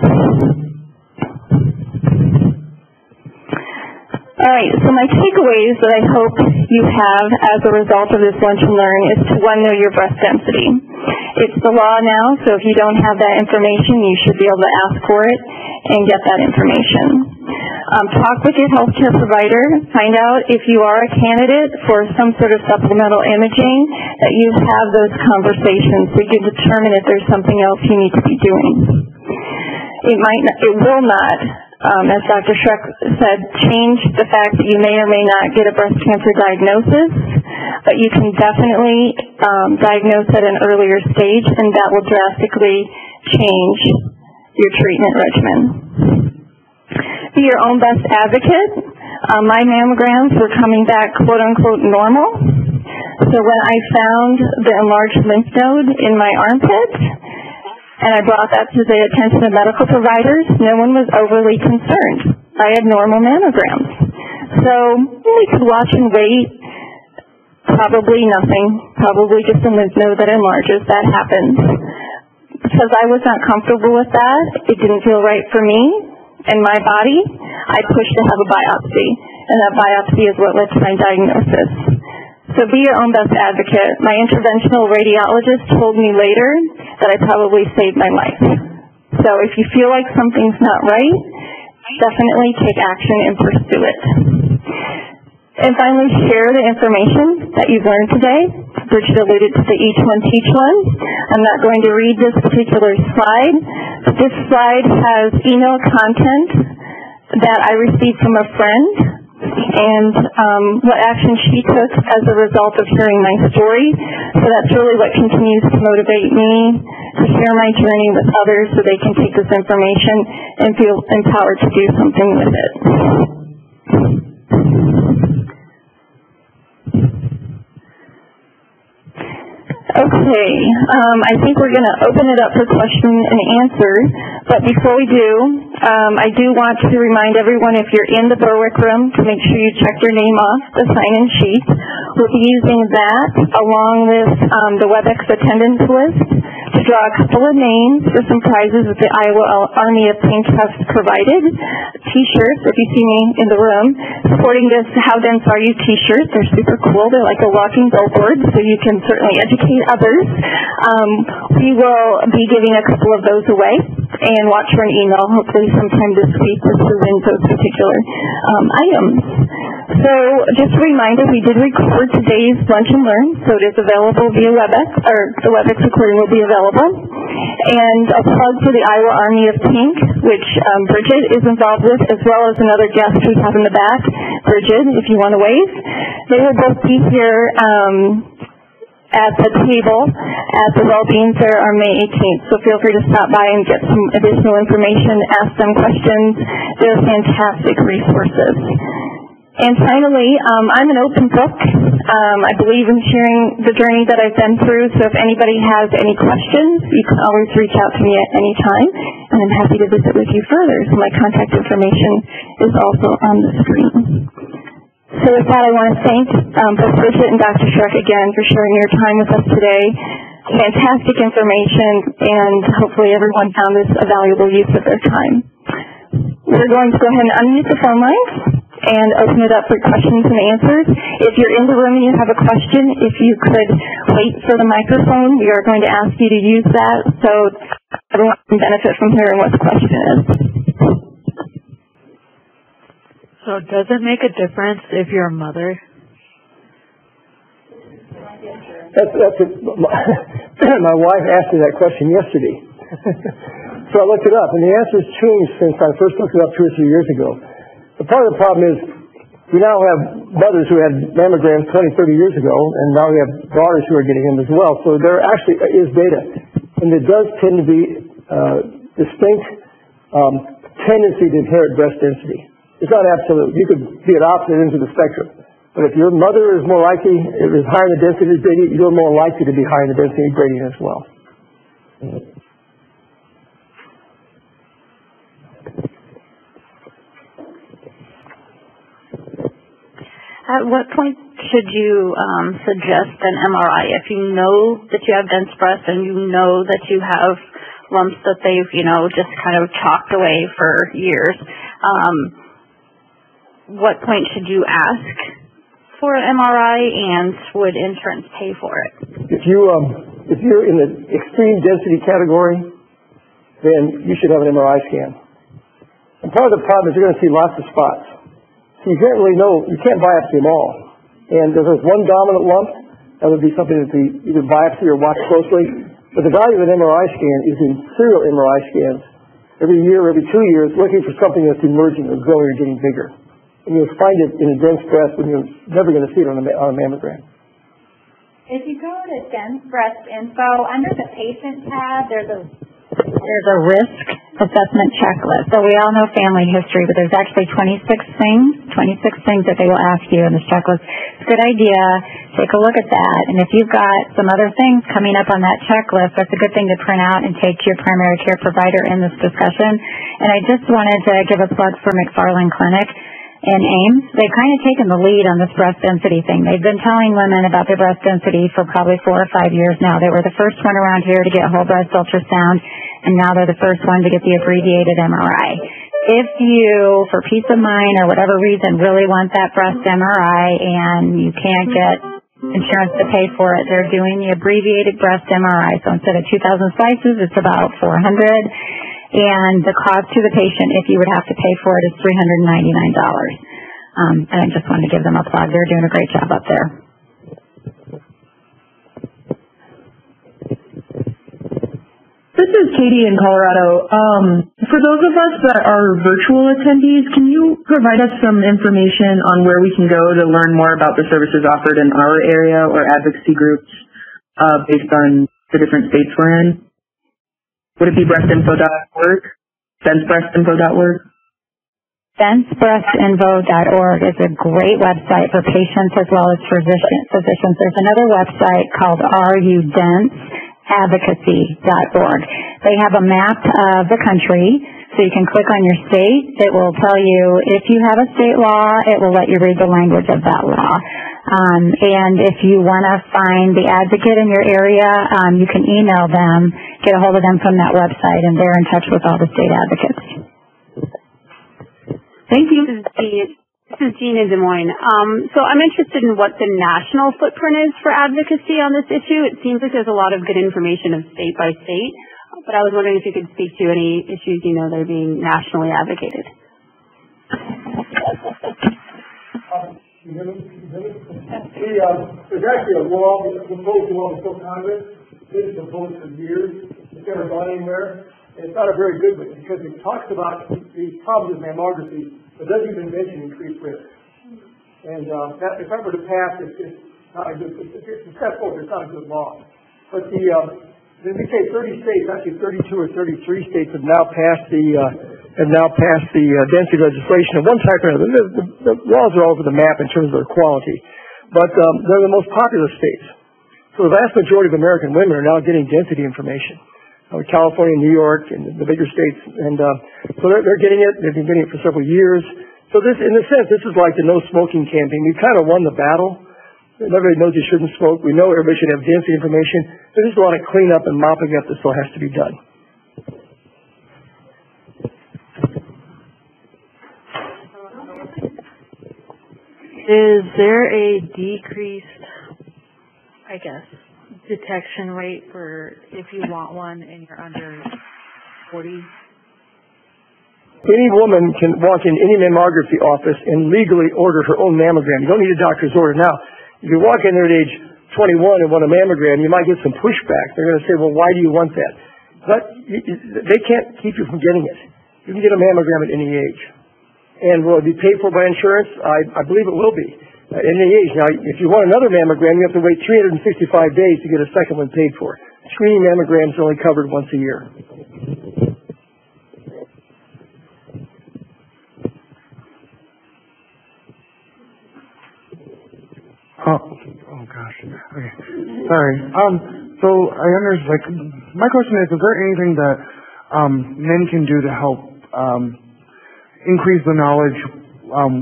All right, so my takeaways that I hope you have as a result of this lunch and learn is to, one, know your breast density. It's the law now, so if you don't have that information, you should be able to ask for it and get that information. Talk with your healthcare provider. Find out if you are a candidate for some sort of supplemental imaging, that you have those conversations so you can determine if there's something else you need to be doing. It will not, as Dr. Schreck said, change the fact that you may or may not get a breast cancer diagnosis, but you can definitely diagnose at an earlier stage, and that will drastically change your treatment regimen. Be your own best advocate. My mammograms were coming back quote-unquote normal. So when I found the enlarged lymph node in my armpit, and I brought that to the attention of medical providers, no one was overly concerned. I had normal mammograms. So we could watch and wait. Probably nothing. Probably just a lymph node that enlarges. That happens. Because I was not comfortable with that, it didn't feel right for me and my body, I pushed to have a biopsy. And that biopsy is what led to my diagnosis. So be your own best advocate. My interventional radiologist told me later that I probably saved my life. So if you feel like something's not right, definitely take action and pursue it. And finally, share the information that you've learned today. Bridget alluded to the Each One Teach One. I'm not going to read this particular slide, but this slide has email content that I received from a friend, and what action she took as a result of hearing my story. So that's really what continues to motivate me to share my journey with others so they can take this information and feel empowered to do something with it. Okay, I think we're going to open it up for question and answer, but before we do, I do want to remind everyone, if you're in the Berwick room, to make sure you check your name off the sign-in sheet. We'll be using that along with the WebEx attendance list to draw a couple of names for some prizes that the Iowa Army of Pink has provided. T-shirts, if you see me in the room, supporting this How Dense Are You t-shirt. They're super cool. They're like a walking billboard, so you can certainly educate others. We will be giving a couple of those away, and watch for an email hopefully sometime this week to win those particular items. So just a reminder, we did record today's Lunch and Learn, so it is available via WebEx, or the WebEx recording will be available. And a plug for the Iowa Army of Pink, which Bridget is involved with, as well as another guest we have in the back, Bridget, if you want to wave. They will both be here at the table at the Wellbeing Fair on May 18th. So feel free to stop by and get some additional information, ask them questions. They're fantastic resources. And finally, I'm an open book. I believe in sharing the journey that I've been through, so if anybody has any questions, you can always reach out to me at any time, and I'm happy to visit with you further. So my contact information is also on the screen. So with that, I want to thank both Bridget and Dr. Schreck again for sharing your time with us today. Fantastic information, and hopefully everyone found this a valuable use of their time. We're going to go ahead and unmute the phone lines and open it up for questions and answers. If you're in the room and you have a question, if you could wait for the microphone, we are going to ask you to use that so everyone can benefit from hearing what the question is. So does it make a difference if you're a mother? My wife asked me that question yesterday. So I looked it up, and the answer has changed since I first looked it up 2 or 3 years ago. But part of the problem is we now have mothers who had mammograms 20, 30 years ago, and now we have daughters who are getting them as well. So there actually is data, and there does tend to be distinct tendency to inherit breast density. It's not absolute. You could be at opposite ends of the spectrum. But if your mother is more likely, is higher in the density gradient, you're more likely to be higher in the density gradient as well. At what point should you suggest an MRI? If you know that you have dense breasts and you know that you have lumps that they've, just kind of chalked away for years, what point should you ask for an MRI, and would insurance pay for it? If you're in the extreme density category, then you should have an MRI scan. And part of the problem is you're going to see lots of spots. So you can't really know, you can't biopsy them all. And if there's one dominant lump, that would be something that we either biopsy or watch closely. But the value of an MRI scan is in serial MRI scans, every year, every 2 years, looking for something that's emerging or growing or getting bigger. And you'll find it in a dense breast when you're never going to see it on a mammogram. If you go to dense breast info, under the patient tab, there's a risk assessment checklist. So we all know family history, but there's actually 26 things that they will ask you in this checklist. It's a good idea. Take a look at that. And if you've got some other things coming up on that checklist, that's a good thing to print out and take to your primary care provider in this discussion. And I just wanted to give a plug for McFarland Clinic in Ames. They've kind of taken the lead on this breast density thing. They've been telling women about their breast density for probably 4 or 5 years now. They were the first one around here to get whole breast ultrasound, and now they're the first one to get the abbreviated MRI. If you, for peace of mind or whatever reason, really want that breast MRI and you can't get insurance to pay for it, they're doing the abbreviated breast MRI. So instead of 2,000 slices, it's about 400. And the cost to the patient, if you would have to pay for it, is $399. And I just wanted to give them a plug. They're doing a great job up there. This is Katie in Colorado. For those of us that are virtual attendees, can you provide us some information on where we can go to learn more about the services offered in our area or advocacy groups based on the different states we're in? Would it be breastinfo.org? Densebreastinfo.org? Densebreastinfo.org is a great website for patients as well as physicians. There's another website called RUDenseadvocacy.org. They have a map of the country, so you can click on your state. It will tell you if you have a state law, it will let you read the language of that law. And if you want to find the advocate in your area, you can email them, get a hold of them from that website, and they're in touch with all the state advocates. Thank you. This is Jean in Des Moines. So I'm interested in what the national footprint is for advocacy on this issue. It seems like there's a lot of good information of state by state, but I was wondering if you could speak to any issues you know that are being nationally advocated. There's actually a law, the proposed law in Congress. It's been proposed for years. It's never gone anywhere. And it's not a very good one because it talks about the problems with mammography, but doesn't even mention increased risk. And if that were to pass, it's not a good. It's successful, but it's not a good law. But then we say 30 states, actually 32 or 33 states have now passed the density legislation of one type or another. The laws are all over the map in terms of their quality, but they're the most popular states. So the vast majority of American women are now getting density information. California, New York, and the bigger states, and so they're getting it. They've been getting it for several years. So this, in a sense, this is like the no smoking campaign. We kind of won the battle. Everybody knows you shouldn't smoke. We know everybody should have density information. There's just a lot of cleanup and mopping up that still has to be done. Is there a decreased, detection rate for if you want one and you're under 40? Any woman can walk in any mammography office and legally order her own mammogram. You don't need a doctor's order. Now, if you walk in there at age 21 and want a mammogram, you might get some pushback. They're going to say, well, why do you want that? But they can't keep you from getting it. You can get a mammogram at any age. And will it be paid for by insurance? I believe it will be at any age. Now, if you want another mammogram, you have to wait 365 days to get a second one paid for. Screening mammograms are only covered once a year. Oh gosh. Okay. Sorry. So I understand. My question is there anything that men can do to help increase the knowledge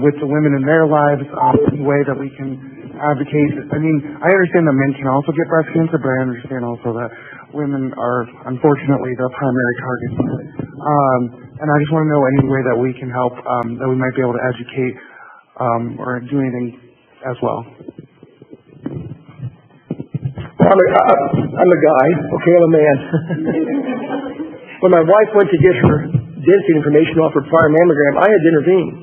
with the women in their lives, any way that we can advocate. I mean, I understand that men can also get breast cancer, but I understand also that women are unfortunately the primary targets. And I just want to know any way that we can help, that we might be able to educate or do anything as well. I'm a guy, okay, I'm a man. When my wife went to get her density information off her prior mammogram, I had to intervene.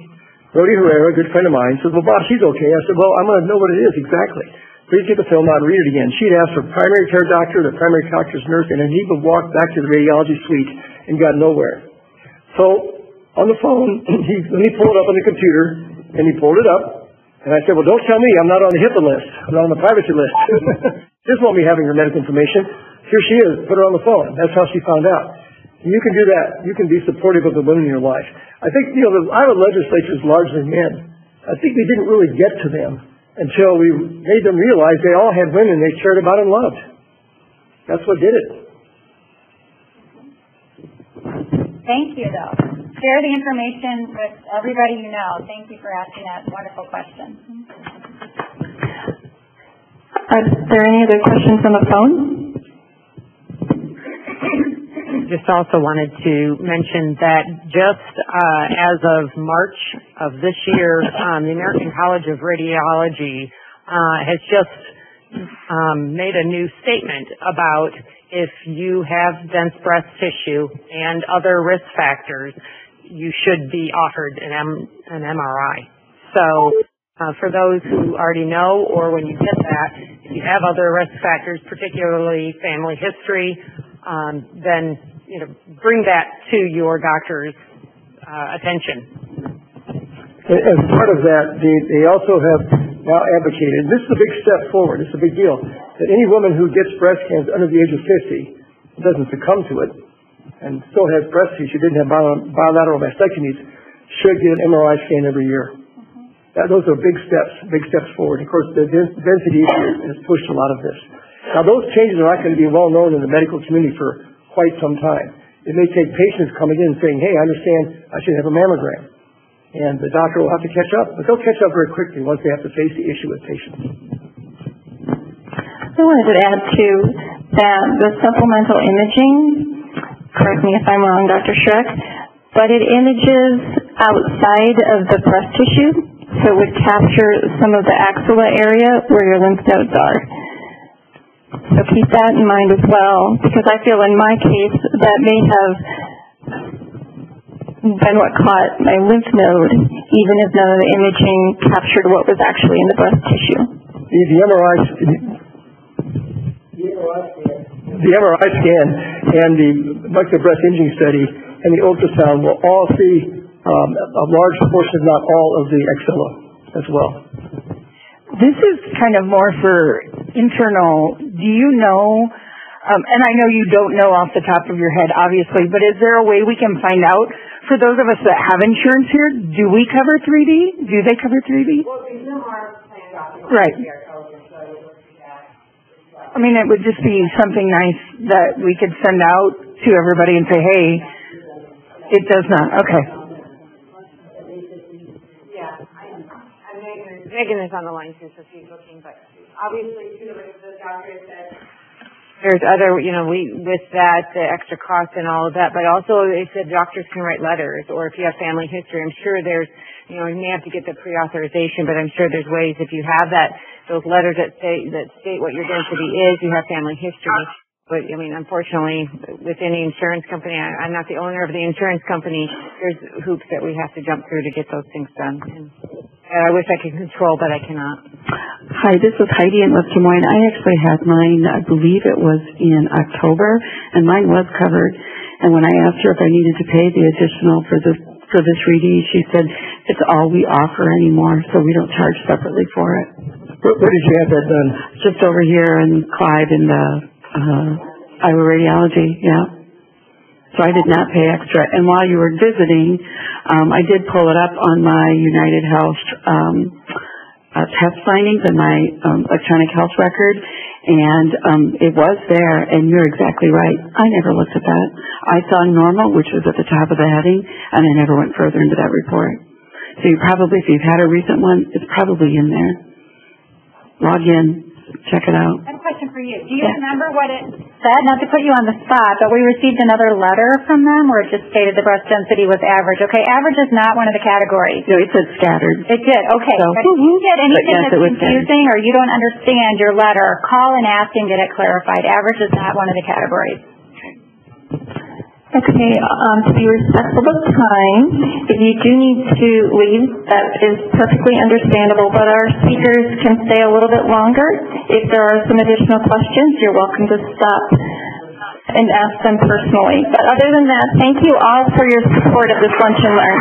Rodi Herrera, a good friend of mine, said, well, Bob, she's okay. I said, well, I'm going to know what it is exactly. Please get the film out and read it again. She'd asked her primary care doctor, the primary doctor's nurse, and he would walk back to the radiology suite and got nowhere. So on the phone, he pulled it up on the computer, and he pulled it up, and I said, well, don't tell me I'm not on the HIPAA list. I'm not on the privacy list. Just won't be having her medical information. Here she is. Put her on the phone. That's how she found out. And you can do that. You can be supportive of the women in your life. I think, the Iowa legislature is largely men. I think we didn't really get to them until we made them realize they all had women they cared about and loved. That's what did it. Thank you, though. Share the information with everybody you know. Thank you for asking that wonderful question. Are there any other questions on the phone? Just also wanted to mention that just as of March of this year, the American College of Radiology has just made a new statement about if you have dense breast tissue and other risk factors, you should be offered an MRI. So for those who already know, or when you get that, if you have other risk factors, particularly family history, then bring that to your doctor's attention. As part of that, they also have now advocated, and this is a big step forward, it's a big deal, that any woman who gets breast cancer under the age of 50, doesn't succumb to it, and still has breast tissue, didn't have bilateral mastectomies, should get an MRI scan every year. Those are big steps forward. Of course, the density issue has pushed a lot of this. Now, those changes are not going to be well known in the medical community for quite some time. It may take patients coming in and saying, hey, I understand I should have a mammogram. And the doctor will have to catch up, but they'll catch up very quickly once they have to face the issue with patients. I wanted to add, too, that the supplemental imaging, correct me if I'm wrong, Dr. Schreck, but it images outside of the breast tissue, so it would capture some of the axilla area where your lymph nodes are. So keep that in mind as well, because I feel in my case that may have been what caught my lymph node, even if none of the imaging captured what was actually in the breast tissue. The MRI scan and the molecular breast imaging study and the ultrasound will all see a large portion, if not all, of the axilla as well. This is kind of more for internal. Do you know, and I know you don't know off the top of your head, obviously, but is there a way we can find out, for those of us that have insurance here, do we cover 3D? Do they cover 3D? Well, we know our plan documents. Right. I mean, it would just be something nice that we could send out to everybody and say, hey, it does not. Okay. Megan is on the line too, so she's looking, but obviously too, like the doctor said, there's other, with that, the extra cost and all of that, but also they said doctors can write letters, or if you have family history, I'm sure there's, you may have to get the pre-authorization, but I'm sure there's ways if you have those letters that state what your density is, you have family history. But, unfortunately, with any insurance company, I'm not the owner of the insurance company, there's hoops that we have to jump through to get those things done. And I wish I could control, but I cannot. Hi, this is Heidi in West Des Moines. I actually had mine, I believe it was in October, and mine was covered. And when I asked her if I needed to pay the additional for this reading, she said it's all we offer anymore, so we don't charge separately for it. Where did you have that done? Just over here in Clyde in the Iowa Radiology, yeah. So I did not pay extra. And while you were visiting, I did pull it up on my United Health test findings and my electronic health record, and it was there, and you're exactly right. I never looked at that. I saw normal, which was at the top of the heading, and I never went further into that report. So you probably, if you've had a recent one, it's probably in there. Log in, check it out. I have a question for you. Do you remember what it said? Not to put you on the spot, but we received another letter from them where it just stated the breast density was average. Okay, average is not one of the categories. No, it said scattered. It did, okay. So, but if you get anything yes, that's confusing or you don't understand your letter, call and ask and get it clarified. Average is not one of the categories. Okay, to be respectful of time, if you do need to leave, that is perfectly understandable, but our speakers can stay a little bit longer. If there are some additional questions, you're welcome to stop and ask them personally. But other than that, thank you all for your support of this Lunch and Learn.